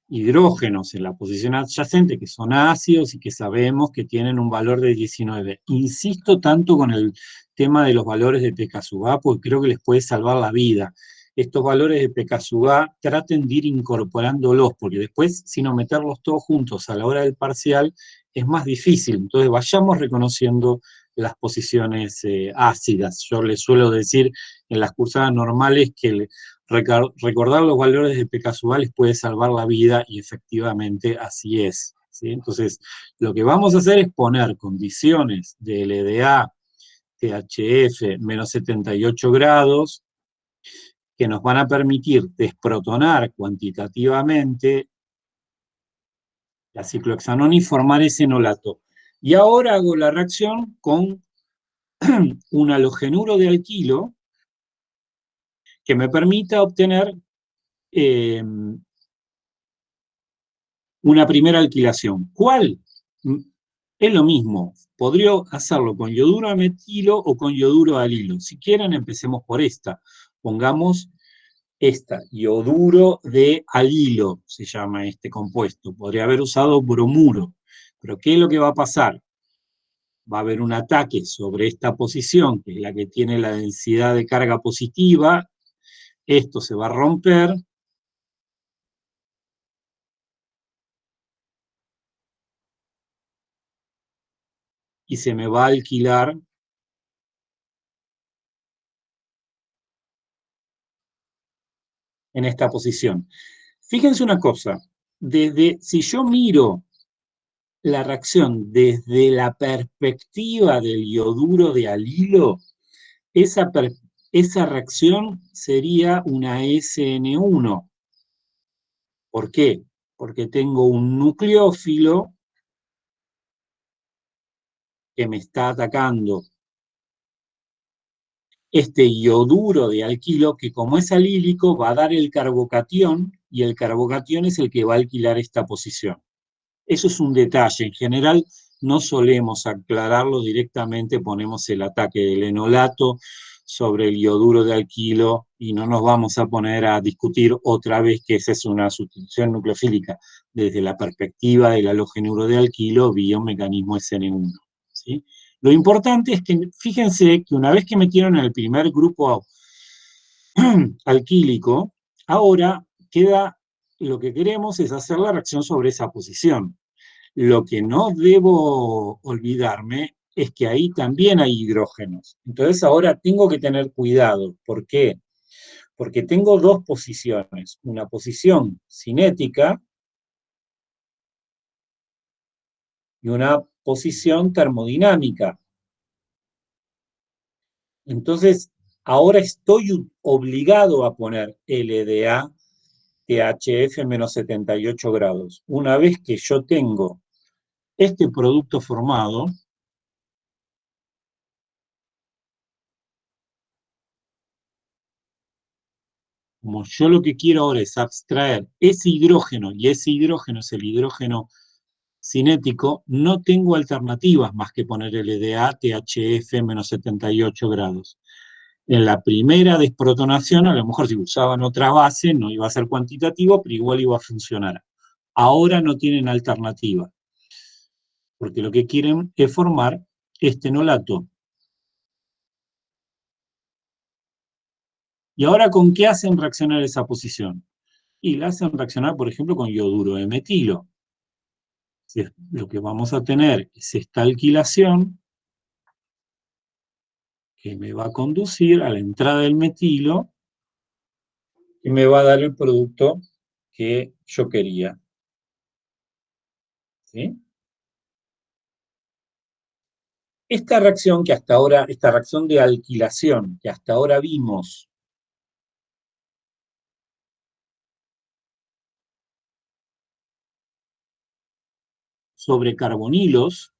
S1: hidrógenos en la posición adyacente que son ácidos y que sabemos que tienen un valor de 19. Insisto tanto con el tema de los valores de pK sub A porque creo que les puede salvar la vida. Estos valores de pK sub A traten de ir incorporándolos porque después, si no meterlos todos juntos a la hora del parcial, es más difícil. Entonces vayamos reconociendo las posiciones ácidas. Yo les suelo decir en las cursadas normales que recordar los valores de pK les puede salvar la vida y efectivamente así es. ¿Sí? Entonces, lo que vamos a hacer es poner condiciones de LDA, THF, menos 78 grados, que nos van a permitir desprotonar cuantitativamente la ciclohexanona y formar ese enolato. Y ahora hago la reacción con un halogenuro de alquilo que me permita obtener eh, una primera alquilación. ¿Cuál? Es lo mismo. Podría hacerlo con yoduro de metilo o con yoduro de alilo. Si quieren, empecemos por esta. Pongamos esta, yoduro de alilo, se llama este compuesto. Podría haber usado bromuro. Pero ¿qué es lo que va a pasar? Va a haber un ataque sobre esta posición, que es la que tiene la densidad de carga positiva. Esto se va a romper y se me va a alquilar en esta posición. Fíjense una cosa, si yo miro la reacción desde la perspectiva del yoduro de alilo, esa, esa reacción sería una SN1. ¿Por qué? Porque tengo un nucleófilo que me está atacando este yoduro de alquilo que como es alílico va a dar el carbocatión y el carbocatión es el que va a alquilar esta posición. Eso es un detalle. En general no solemos aclararlo directamente, ponemos el ataque del enolato sobre el ioduro de alquilo y no nos vamos a poner a discutir otra vez que esa es una sustitución nucleofílica desde la perspectiva del halogenuro de alquilo vía un mecanismo SN1. ¿Sí? Lo importante es que fíjense que una vez que metieron el primer grupo alquílico, ahora queda, lo que queremos es hacer la reacción sobre esa posición. Lo que no debo olvidarme es que ahí también hay hidrógenos. Entonces ahora tengo que tener cuidado. ¿Por qué? Porque tengo dos posiciones. Una posición cinética y una posición termodinámica. Entonces, ahora estoy obligado a poner LDA THF menos 78 grados. Una vez que yo tengo este producto formado, como yo lo que quiero ahora es abstraer ese hidrógeno, y ese hidrógeno es el hidrógeno cinético, no tengo alternativas más que poner LDA THF menos 78 grados. En la primera desprotonación, a lo mejor si usaban otra base, no iba a ser cuantitativo, pero igual iba a funcionar. Ahora no tienen alternativa, porque lo que quieren es formar este enolato. ¿Y ahora con qué hacen reaccionar esa posición? Y la hacen reaccionar, por ejemplo, con yoduro de metilo. Lo que vamos a tener es esta alquilación que me va a conducir a la entrada del metilo y me va a dar el producto que yo quería. ¿Sí? Esta reacción que hasta ahora, esta reacción de alquilación que hasta ahora vimos sobre carbonilos,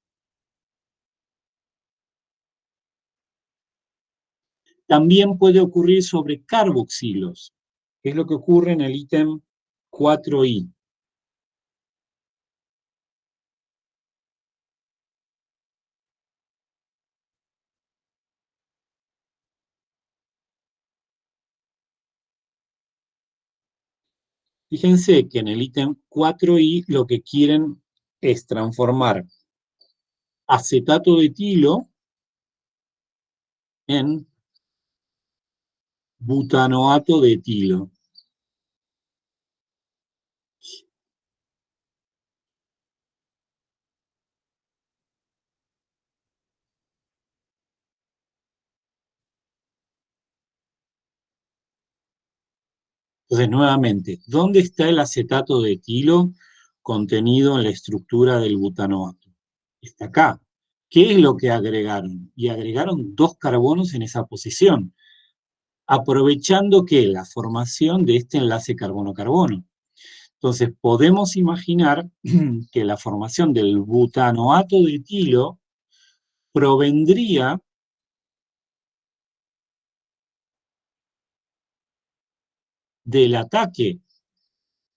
S1: También puede ocurrir sobre carboxilos, que es lo que ocurre en el ítem 4i. Fíjense que en el ítem 4i lo que quieren es transformar acetato de etilo en butanoato de etilo. Entonces, nuevamente, ¿dónde está el acetato de etilo contenido en la estructura del butanoato? Está acá. ¿Qué es lo que agregaron? Y agregaron 2 carbonos en esa posición, aprovechando que la formación de este enlace carbono-carbono. Entonces, podemos imaginar que la formación del butanoato de etilo provendría del ataque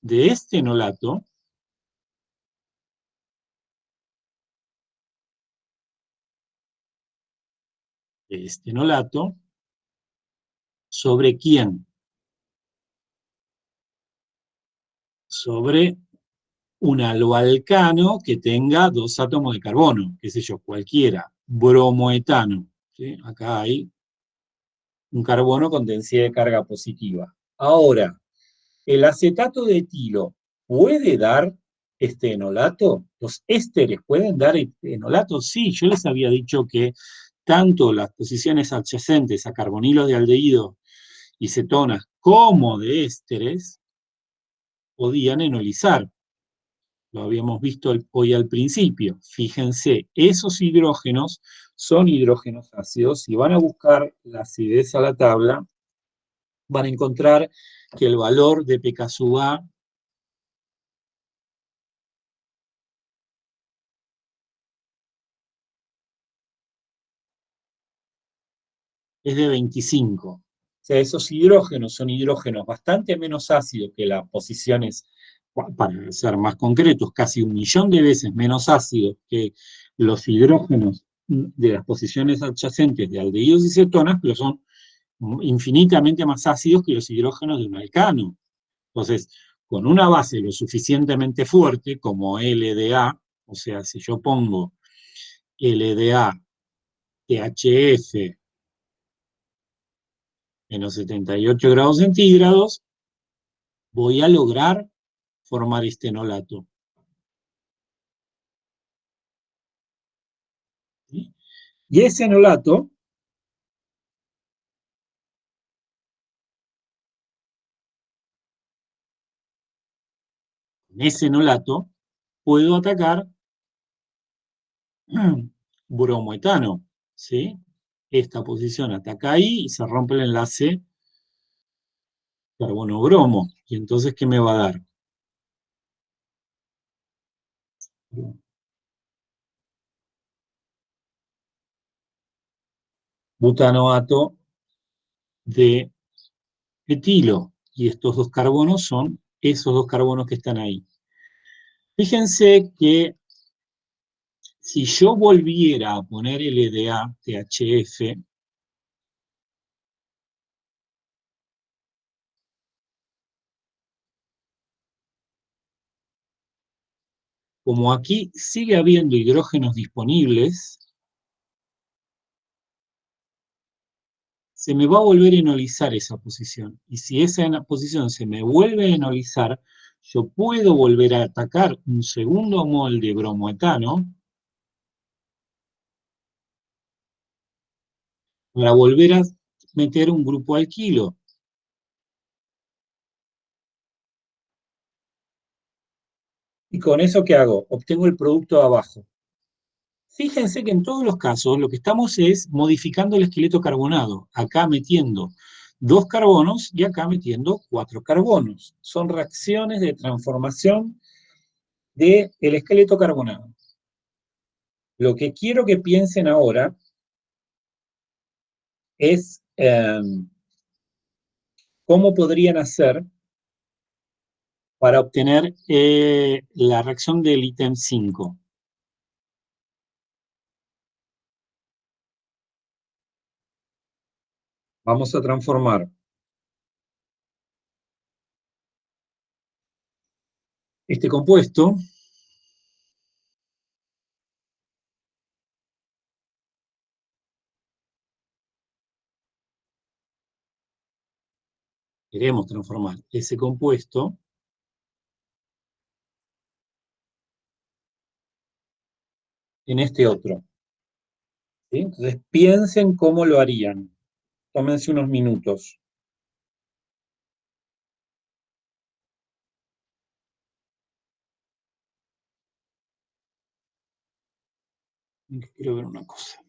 S1: de este enolato ¿sobre quién? Sobre un aloalcano que tenga 2 átomos de carbono, qué sé yo, cualquiera, bromoetano. ¿Sí? Acá hay un carbono con densidad de carga positiva. Ahora, ¿el acetato de etilo puede dar este enolato? ¿Los ésteres pueden dar este enolato? Sí, yo les había dicho que tanto las posiciones adyacentes a carbonilos de aldehído y cetonas como de ésteres podían enolizar. Lo habíamos visto hoy al principio. Fíjense, esos hidrógenos son hidrógenos ácidos. Si van a buscar la acidez a la tabla, van a encontrar que el valor de pK sub A es de 25. O sea, esos hidrógenos son hidrógenos bastante menos ácidos que las posiciones, para ser más concretos, casi 1.000.000 de veces menos ácidos que los hidrógenos de las posiciones adyacentes de aldehídos y cetonas, pero son infinitamente más ácidos que los hidrógenos de un alcano. Entonces, con una base lo suficientemente fuerte, como LDA, o sea, si yo pongo LDA, THF, menos 78 grados centígrados, voy a lograr formar este enolato. ¿Sí? Y ese enolato, puedo atacar bromoetano, ¿sí? Esta posición ataca ahí y se rompe el enlace carbono-bromo. ¿Y entonces qué me va a dar? Butanoato de etilo. Y estos 2 carbonos son esos 2 carbonos que están ahí. Fíjense que si yo volviera a poner LDA, THF, como aquí sigue habiendo hidrógenos disponibles, se me va a volver a enolizar esa posición. Y si esa posición se me vuelve a enolizar, yo puedo volver a atacar un segundo mol de bromoetano para volver a meter un grupo alquilo. ¿Y con eso qué hago? Obtengo el producto de abajo. Fíjense que en todos los casos lo que estamos es modificando el esqueleto carbonado. Acá metiendo 2 carbonos y acá metiendo 4 carbonos. Son reacciones de transformación del esqueleto carbonado. Lo que quiero que piensen ahora es Eh, ¿Cómo podrían hacer para obtener la reacción del ítem 5? Vamos a transformar este compuesto queremos transformar ese compuesto en este otro. ¿Sí? Entonces piensen cómo lo harían. Tómense unos minutos. Quiero ver una cosa.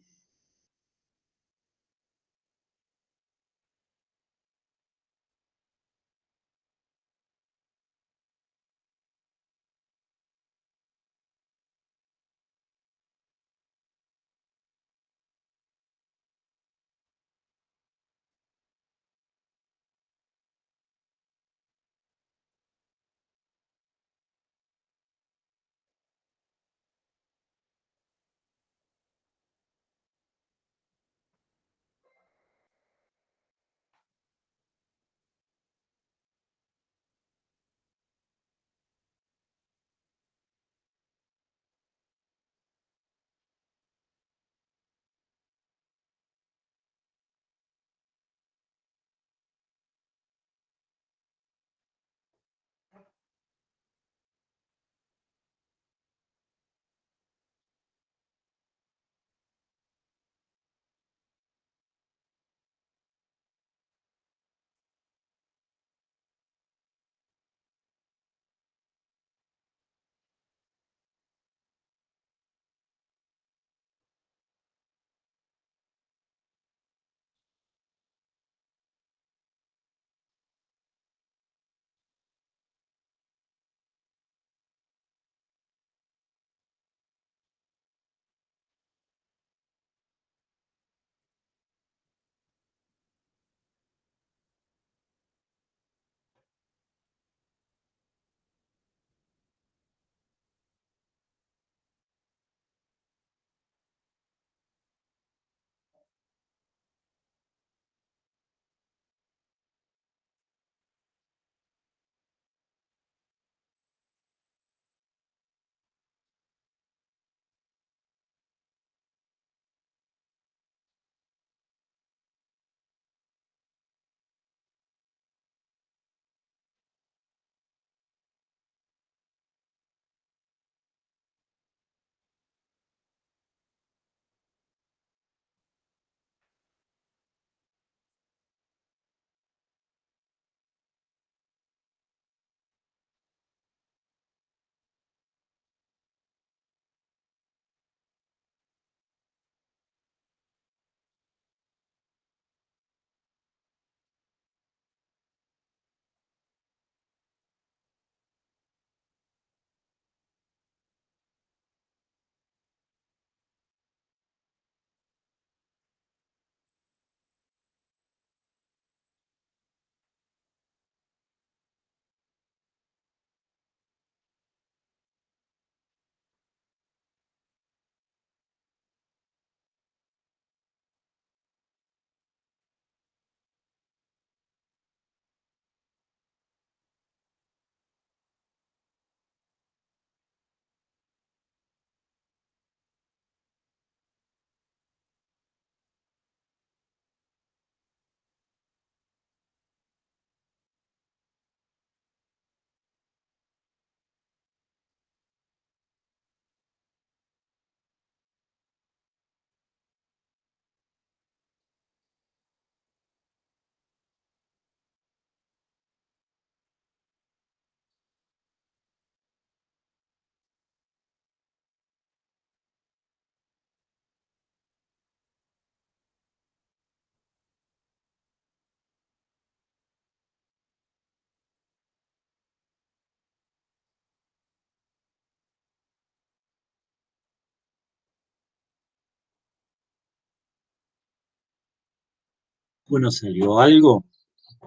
S1: Bueno, salió algo,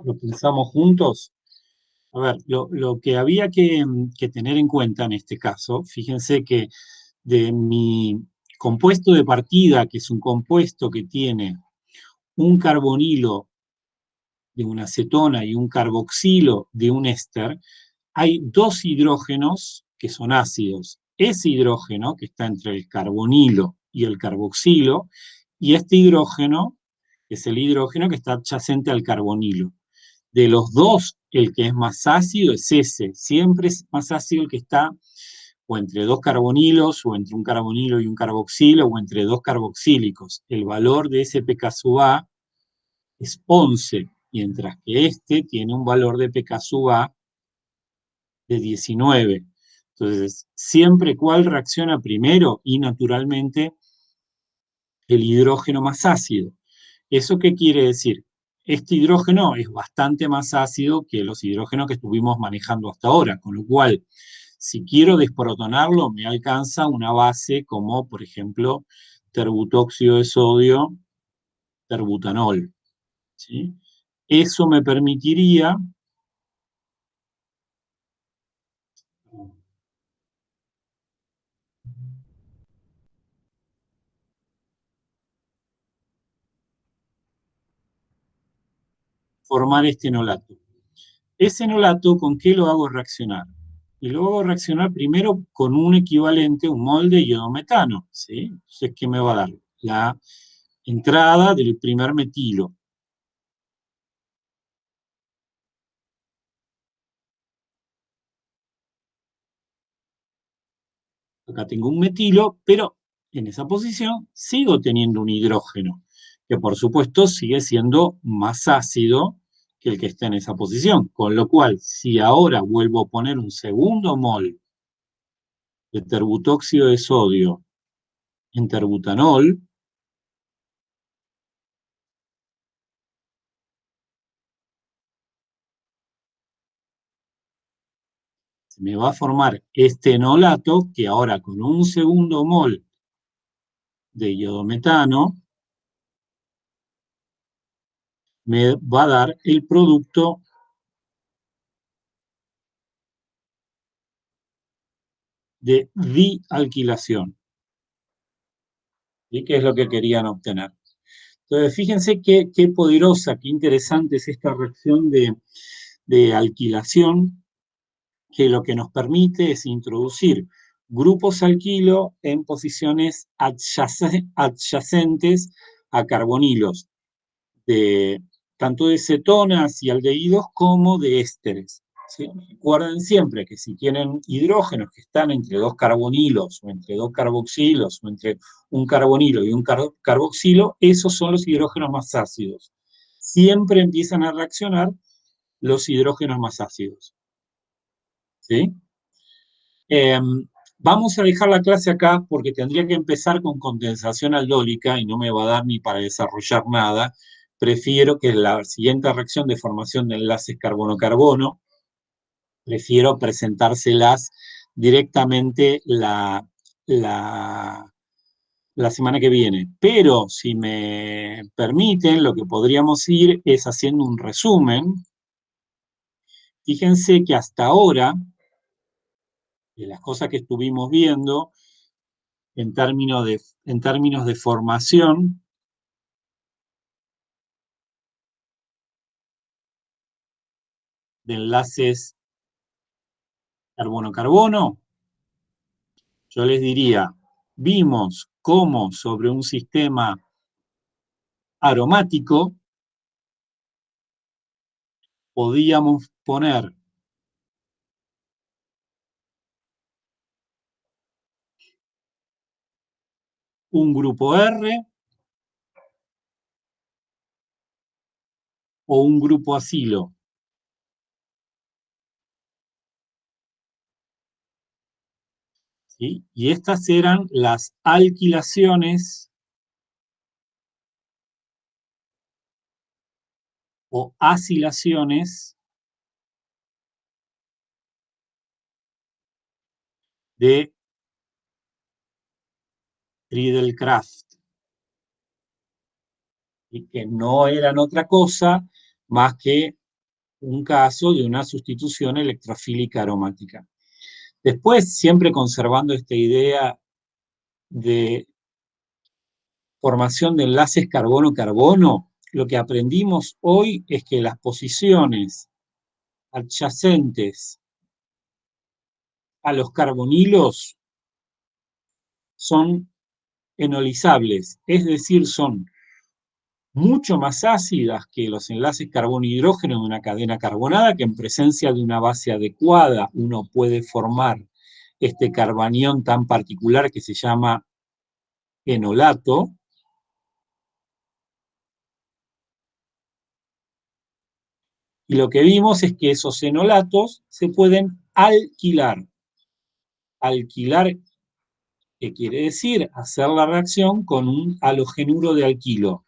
S1: lo pensamos juntos. A ver, lo que había que tener en cuenta en este caso, fíjense que de mi compuesto de partida, que es un compuesto que tiene un carbonilo de una acetona y un carboxilo de un éster, hay dos hidrógenos que son ácidos. Ese hidrógeno, que está entre el carbonilo y el carboxilo, y este hidrógeno es el hidrógeno que está adyacente al carbonilo. De los dos, el que es más ácido es ese. Siempre es más ácido el que está o entre dos carbonilos, o entre un carbonilo y un carboxilo, o entre dos carboxílicos. El valor de ese pK sub A es 11, mientras que este tiene un valor de pK sub A de 19. Entonces, siempre cuál reacciona primero y naturalmente el hidrógeno más ácido. ¿Eso qué quiere decir? Este hidrógeno es bastante más ácido que los hidrógenos que estuvimos manejando hasta ahora, con lo cual, si quiero desprotonarlo, me alcanza una base como, por ejemplo, terbutóxido de sodio, terbutanol. ¿Sí? Eso me permitiría formar este enolato. Ese enolato, ¿con qué lo hago reaccionar? Y lo hago reaccionar primero con un equivalente, un molde iodometano, ¿sí? Entonces, ¿qué me va a dar? La entrada del primer metilo. Acá tengo un metilo, pero en esa posición sigo teniendo un hidrógeno, que por supuesto sigue siendo más ácido que el que está en esa posición. Con lo cual, si ahora vuelvo a poner un segundo mol de terbutóxido de sodio en terbutanol, se me va a formar este enolato que ahora con un segundo mol de iodometano me va a dar el producto de dialquilación, ¿sí? Que es lo que querían obtener. Entonces, fíjense qué poderosa, qué interesante es esta reacción de alquilación, que lo que nos permite es introducir grupos alquilo en posiciones adyacentes a carbonilos, de, tanto de cetonas y aldehídos como de ésteres. ¿Sí? Recuerden siempre que si tienen hidrógenos que están entre dos carbonilos, o entre dos carboxilos, o entre un carbonilo y un carboxilo, esos son los hidrógenos más ácidos. Siempre empiezan a reaccionar los hidrógenos más ácidos. ¿Sí? Eh, Vamos a dejar la clase acá porque tendría que empezar con condensación aldólica y no me va a dar ni para desarrollar nada. Prefiero que la siguiente reacción de formación de enlaces carbono-carbono, prefiero presentárselas directamente la, la semana que viene. Pero si me permiten, lo que podríamos ir es haciendo un resumen. Fíjense que hasta ahora, de las cosas que estuvimos viendo, en términos de formación de enlaces carbono-carbono, yo les diría, vimos cómo sobre un sistema aromático podíamos poner un grupo R o un grupo acilo. ¿Sí? Y estas eran las alquilaciones o acilaciones de Friedel-Crafts. y que no eran otra cosa más que un caso de una sustitución electrofílica aromática. Después, siempre conservando esta idea de formación de enlaces carbono-carbono, lo que aprendimos hoy es que las posiciones adyacentes a los carbonilos son enolizables, es decir, son mucho más ácidas que los enlaces carbono-hidrógeno de una cadena carbonada, que en presencia de una base adecuada uno puede formar este carbanión tan particular que se llama enolato. Y lo que vimos es que esos enolatos se pueden alquilar. Alquilar, ¿qué quiere decir? Hacer la reacción con un halogenuro de alquilo.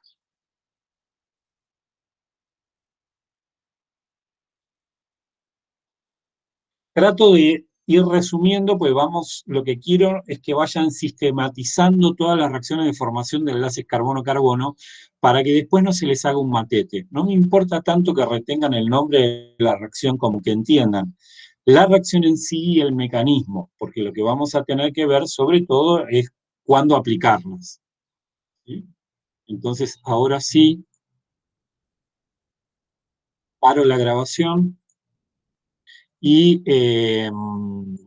S1: Trato de ir resumiendo, pues vamos, lo que quiero es que vayan sistematizando todas las reacciones de formación de enlaces carbono-carbono para que después no se les haga un matete. No me importa tanto que retengan el nombre de la reacción como que entiendan la reacción en sí y el mecanismo, porque lo que vamos a tener que ver sobre todo es cuándo aplicarlas. ¿Sí? Entonces, ahora sí, paro la grabación y